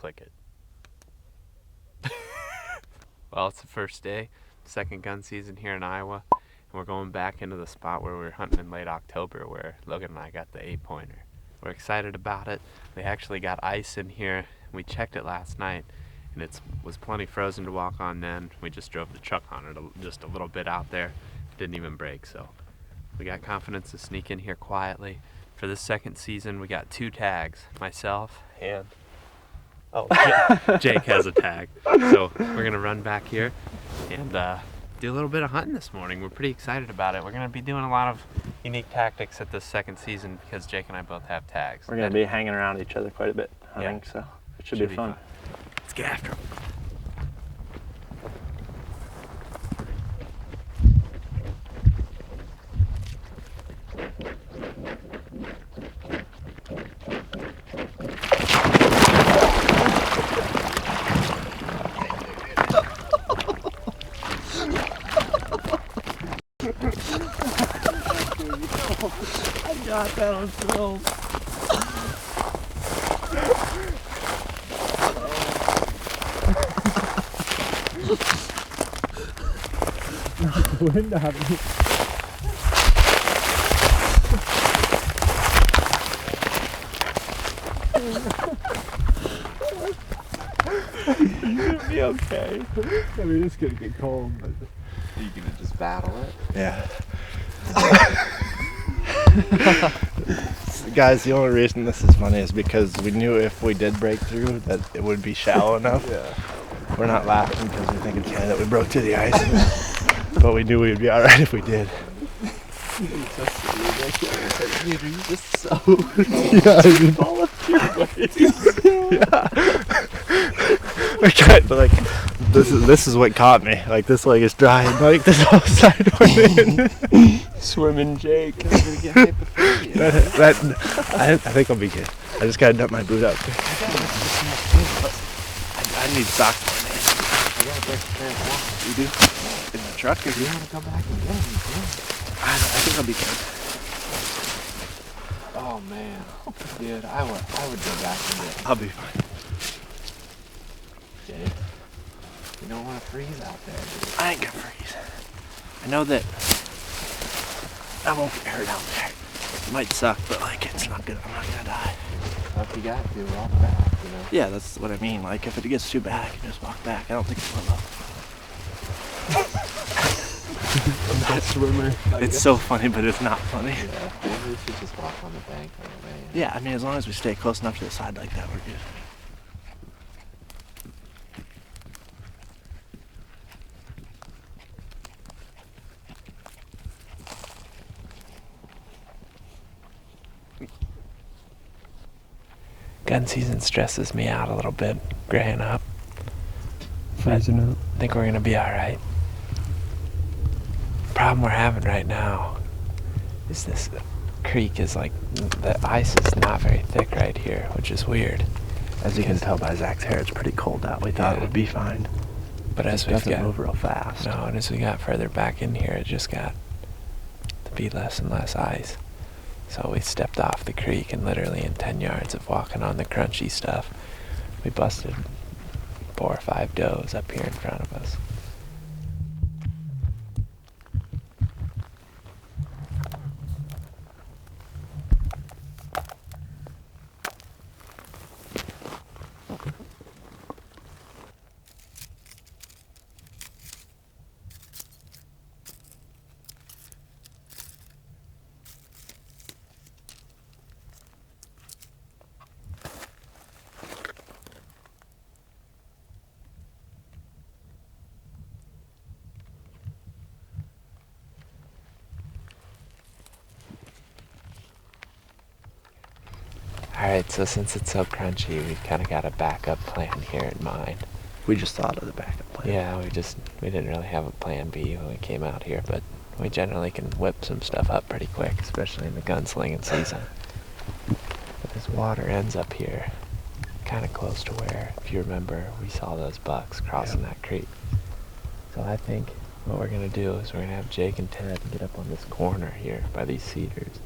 click it. Well, it's the first day, second gun season here in Iowa, and we're going back into the spot where we were hunting in late October where Logan and I got the 8-pointer. We're excited about it. We actually got ice in here. We checked it last night, and it was plenty frozen to walk on then. We just drove the truck on it just a little bit out there. It didn't even break, so we got confidence to sneak in here quietly. For this second season, we got 2 tags, myself and Jake has a tag. So we're gonna run back here and do a little bit of hunting this morning. We're pretty excited about it. We're gonna be doing a lot of unique tactics at this second season because Jake and I both have tags. We're gonna be hanging around each other quite a bit, I think, so it should be fun. Let's get after them. I got that on film. Wind on me. You're gonna be okay. I mean, it's gonna get cold, but Are you gonna just battle it? yeah. Guys, the only reason this is funny is because we knew if we did break through that it would be shallow enough. Yeah. We're not laughing because we think it's funny that we broke through the ice, but we knew we'd be all right if we did. Dude, are you just so Yeah, I mean, all up your way? yeah. Okay, but like this is what caught me. Like this leg is dry and like this whole side went in. Swimming Jake. I'm gonna get hypothermia. I think I'll be good. I just gotta dump my boot out. I need socks. I got a break the pair of walks. You do? In the truck? If you want to come back and get them, I think I'll be good. oh man, dude, I would go back and get I'll be fine. Jake. You don't want to freeze out there, dude. I ain't gonna freeze. I know that I won't get hurt out there. It might suck, but like it's not good. I'm not gonna die. Well, if you got to, walk back, you know. Yeah, that's what I mean. Like if it gets too bad, I can just walk back. I don't think it's well up. I'm not a swimmer. It's so funny, but it's not funny. Yeah, maybe we should just walk on the bank right away. Yeah, I mean, as long as we stay close enough to the side like that, we're good. Gun season stresses me out a little bit, graying up. Freezing up. I think we're gonna be all right. Problem we're having right now is this creek is like, the ice is not very thick right here, which is weird. As you can tell by Zach's hair, it's pretty cold out. We thought it would be fine. But as we Doesn't got move real fast. no, and as we got further back in here, it just got to be less and less ice. So we stepped off the creek, and literally in 10 yards of walking on the crunchy stuff, we busted 4 or 5 does up here in front of us. Alright, so since it's so crunchy, we've kind of got a backup plan here in mind. We just thought of the backup plan. Yeah, we didn't really have a plan B when we came out here, but we generally can whip some stuff up pretty quick, especially in the gunslinging season. But this water ends up here, kind of close to where, if you remember, we saw those bucks crossing that creek. So I think what we're going to do is we're going to have Jake and Ted get up on this corner here by these cedars.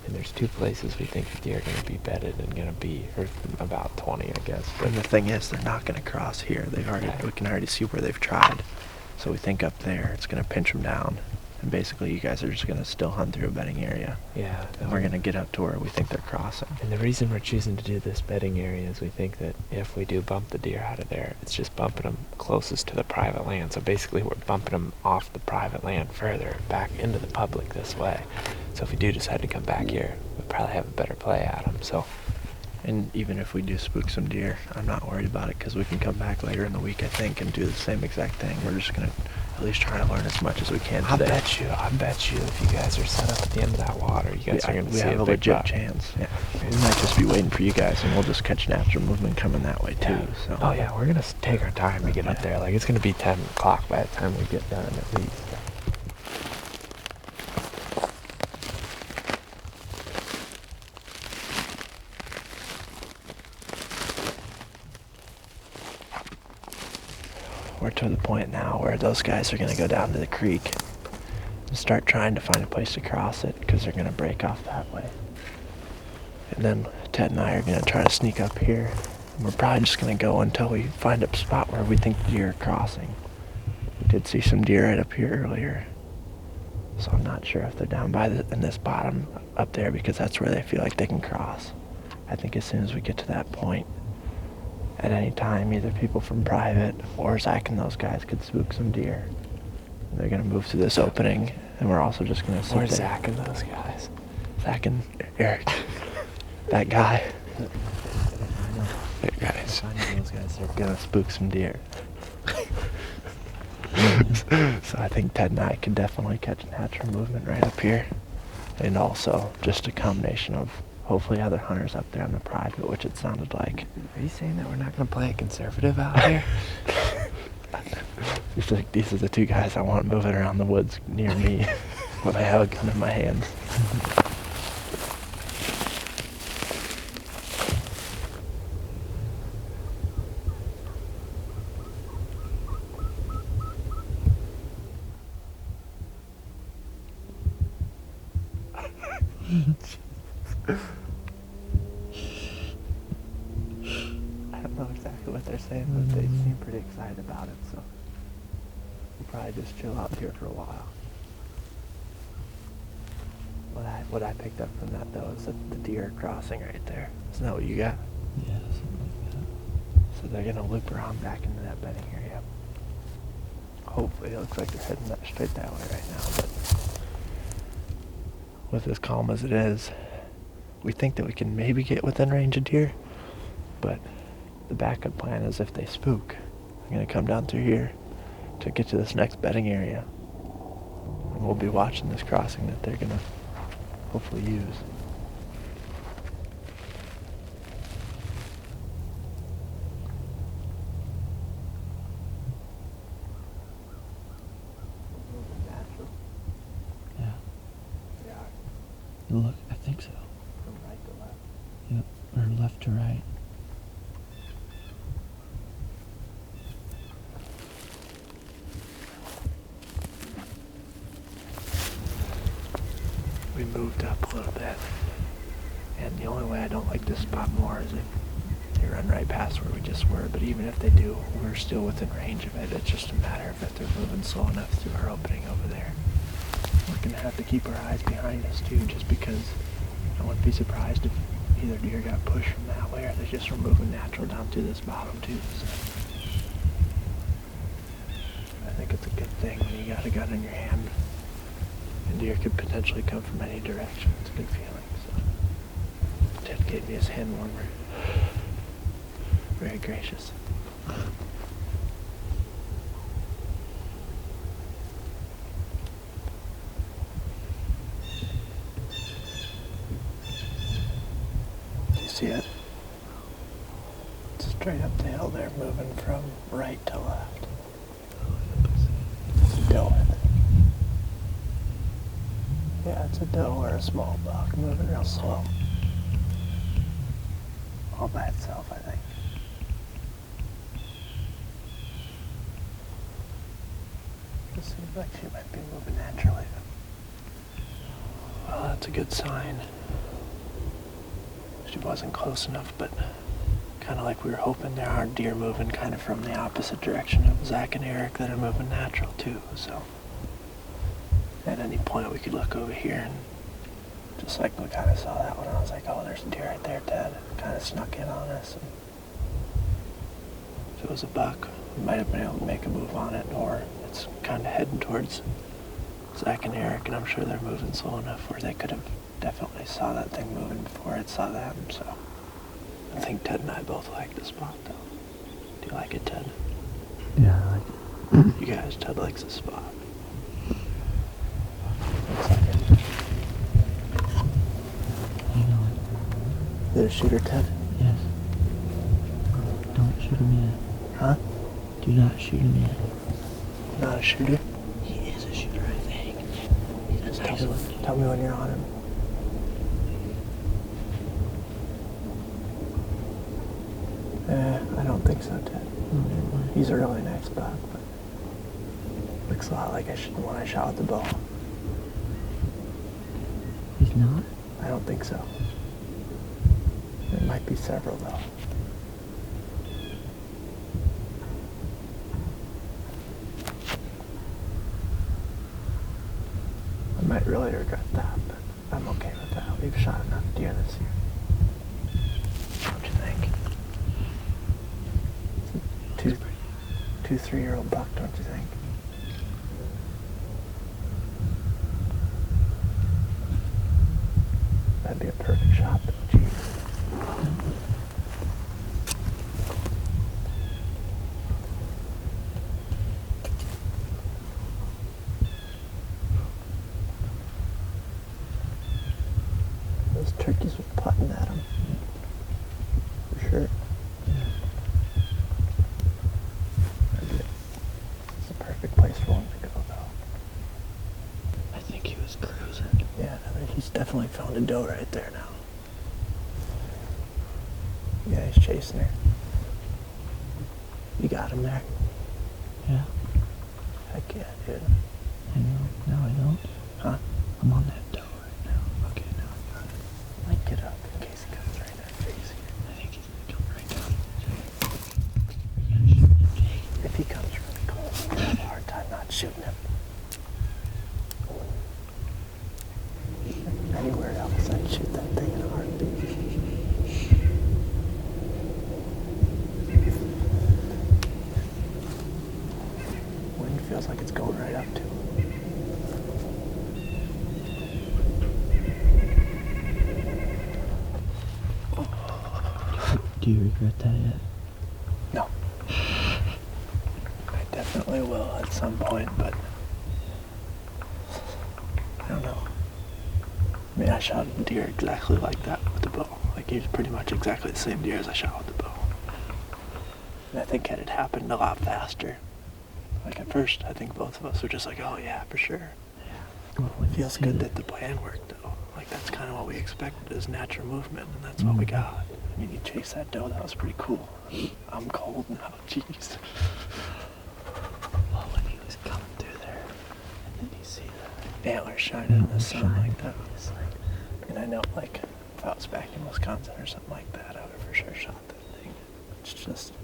And there's 2 places we think the deer are going to be bedded and going to be, or about 20, I guess. But And the thing is, they're not going to cross here. Right. We can already see where they've tried. So we think up there, it's going to pinch them down. And basically, you guys are just going to still hunt through a bedding area. yeah, And we're going to get up to where we think they're crossing. And the reason we're choosing to do this bedding area is we think that if we do bump the deer out of there, it's just bumping them closest to the private land. So basically, we're bumping them off the private land further back into the public this way. So if we do decide to come back here, we'll probably have a better play at them. So And even if we do spook some deer, I'm not worried about it because we can come back later in the week, I think, and do the same exact thing. We're just going to at least try to learn as much as we can I today. bet you, if you guys are set up at the end of that water, you guys are going to we see have a a big legit buck. chance. Yeah. We might just be waiting for you guys, and we'll just catch natural movement coming that way too. Yeah. So. Oh yeah, we're gonna take our time to get up Yeah. there. Like it's gonna be 10 o'clock by the time we get done at least. We're to the point now where those guys are going to go down to the creek and start trying to find a place to cross it because they're going to break off that way. And then Ted and I are going to try to sneak up here. And we're probably just going to go until we find a spot where we think the deer are crossing. We did see some deer right up here earlier. So I'm not sure if they're down by in this bottom up there because that's where they feel like they can cross. I think as soon as we get to that point, at any time, either people from private or Zach and those guys could spook some deer. And they're going to move through this opening, and we're also just going to sit Where's there. Zach and those guys? Zach and Eric. That guy. Hey guys. I know those guys are going to spook some deer. So I think Ted and I could definitely catch natural movement right up here. And also just a combination of hopefully other hunters up there on the private, which it sounded like. Are you saying that we're not gonna play it conservative out here? These are the 2 guys I want moving around the woods near me when I have a gun in my hands. I don't know exactly what they're saying, but they seem pretty excited about it, so we'll probably just chill out here for a while. What I picked up from that, though, is that the deer are crossing right there. Isn't that what you got? Yeah, something like that. So they're going to loop around back into that bedding area. Hopefully, it looks like they're heading straight that way right now, but with as calm as it is, we think that we can maybe get within range of deer, but the backup plan is if they spook, they're going to come down through here to get to this next bedding area. And we'll be watching this crossing that they're going to hopefully use. Yeah. They are Look, I think so. from right to left. Yep. Or left to right. We moved up a little bit, and the only way I don't like this spot more is if they run right past where we just were, but even if they do, we're still within range of it. It's just a matter of if they're moving slow enough through our opening over there. We're going to have to keep our eyes behind us too, just because I wouldn't be surprised if either deer got pushed from that way or they just were moving natural down through this bottom too. So I think it's a good thing when you got a gun in your hand. And deer could potentially come from any direction. It's a good feeling. So Ted gave me his hand warmer. Very gracious. Do you see it? It's straight up the hill there, moving from right to left. It's a doe, I think. Yeah, it's a doe or a small buck moving real slow. All by itself, I think. It seems like she might be moving naturally. Well, that's a good sign. She wasn't close enough, but kind of like we were hoping, there are deer moving kind of from the opposite direction of Zach and Eric that are moving natural too, so at any point we could look over here and just like we kind of saw that one, I was like, oh, there's a deer right there, Ted. Kind of snuck in on us. And if it was a buck, we might have been able to make a move on it, or it's kind of heading towards Zach and Eric, and I'm sure they're moving slow enough where they could have definitely saw that thing moving before it saw them, so I think Ted and I both like the spot, though. Do you like it, Ted? Yeah, I like it. You guys, Ted likes the spot. You know Is it a shooter, Ted? it. Yes. Don't shoot him yet. Huh? Do not shoot him yet. Not a shooter? He is a shooter, I think. Just tell me when you're on him. I don't think so, Ted. He's a really nice buck, but looks a lot like when I shot with the bow. He's not? I don't think so. There might be several, though. I might really regret that, but I'm okay with that. We've shot enough deer this year. What do you think? It's a 3-year-old buck, don't you think? That'd be a perfect shot, though. Jeez. Those turkeys were putting at him. For sure. It's a perfect place for him to go, though. I think he was cruising. Yeah, I mean, he's definitely found a doe right there now. Yeah, he's chasing her. You got him there? Yeah, Heck yeah, dude. I know. Now I don't. Huh? I'm on that doe right now. Okay, now I got it. Might get up in case he comes right in our face here. I think he's gonna come right down. We're gonna shoot him, Jake. If he comes really close, I'm gonna have a hard time not shooting him. Anywhere else, I'd shoot that thing in a heartbeat. Wind feels like it's going right up to him. Do you regret that yet? No. I definitely will at some point, but I don't know. I mean, I shot a deer exactly like that with the bow. Like, he was pretty much exactly the same deer as I shot with the bow. And I think had it happened a lot faster. Like, at first, I think both of us were just like, oh yeah, for sure. Well, when It you feels see good the- that the plan worked, though. Like, that's kind of what we expected as natural movement, and that's what we got. I mean, you chased that doe, that was pretty cool. I'm cold now, jeez. Well, when he was coming through there, and then you see the Antlers shining in the sun shine, like that. it's like, And I know, like, if I was back in Wisconsin or something like that, I would have for sure shot that thing. It's just,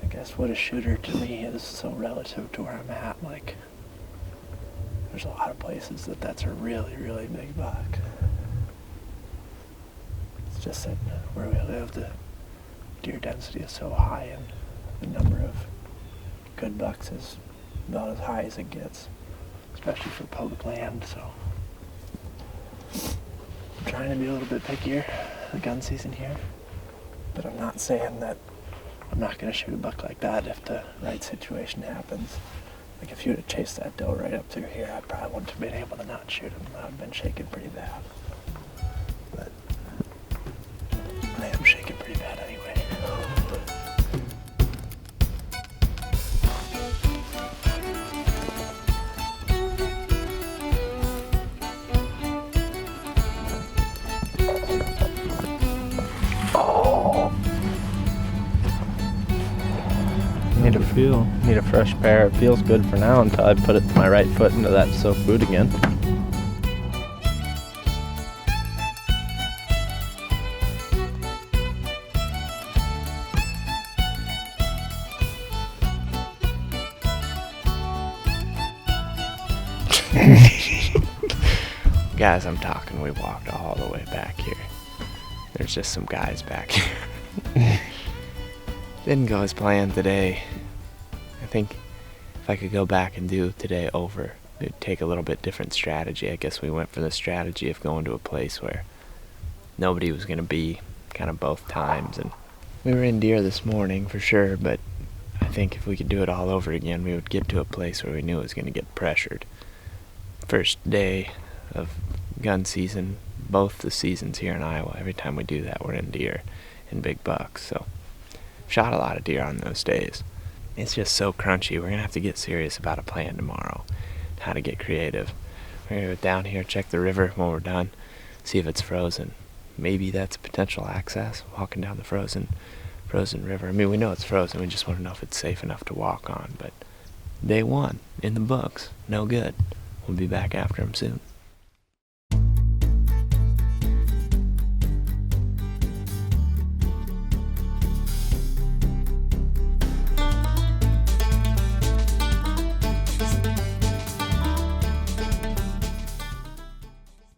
I guess what a shooter to me is so relative to where I'm at. Like, there's a lot of places that's a really, really big buck. It's just that where we live, the deer density is so high, and the number of good bucks is about as high as it gets, especially for public land, so. I'm trying to be a little bit pickier the gun season here, but I'm not saying that I'm not going to shoot a buck like that if the right situation happens. Like, if you would have chased that doe right up through here, I probably wouldn't have been able to not shoot him. I would have been shaking pretty bad. But I am shaking pretty bad anyway. Need a fresh pair. It feels good for now until I put my right foot into that soaked boot again. Guys, I'm talking, we walked all the way back here. There's just some guys back here. Didn't go as planned today. I think if I could go back and do today over, it'd take a little bit different strategy. I guess we went for the strategy of going to a place where nobody was going to be kind of both times. And we were in deer this morning for sure, but I think if we could do it all over again, we would get to a place where we knew it was going to get pressured. First day of gun season, both the seasons here in Iowa, every time we do that, we're in deer and big bucks. So shot a lot of deer on those days. It's just so crunchy. We're going to have to get serious about a plan tomorrow, how to get creative. We're going to go down here, check the river when we're done, see if it's frozen. Maybe that's potential access, walking down the frozen river. I mean, we know it's frozen. We just want to know if it's safe enough to walk on. But day one, in the books, no good. We'll be back after them soon.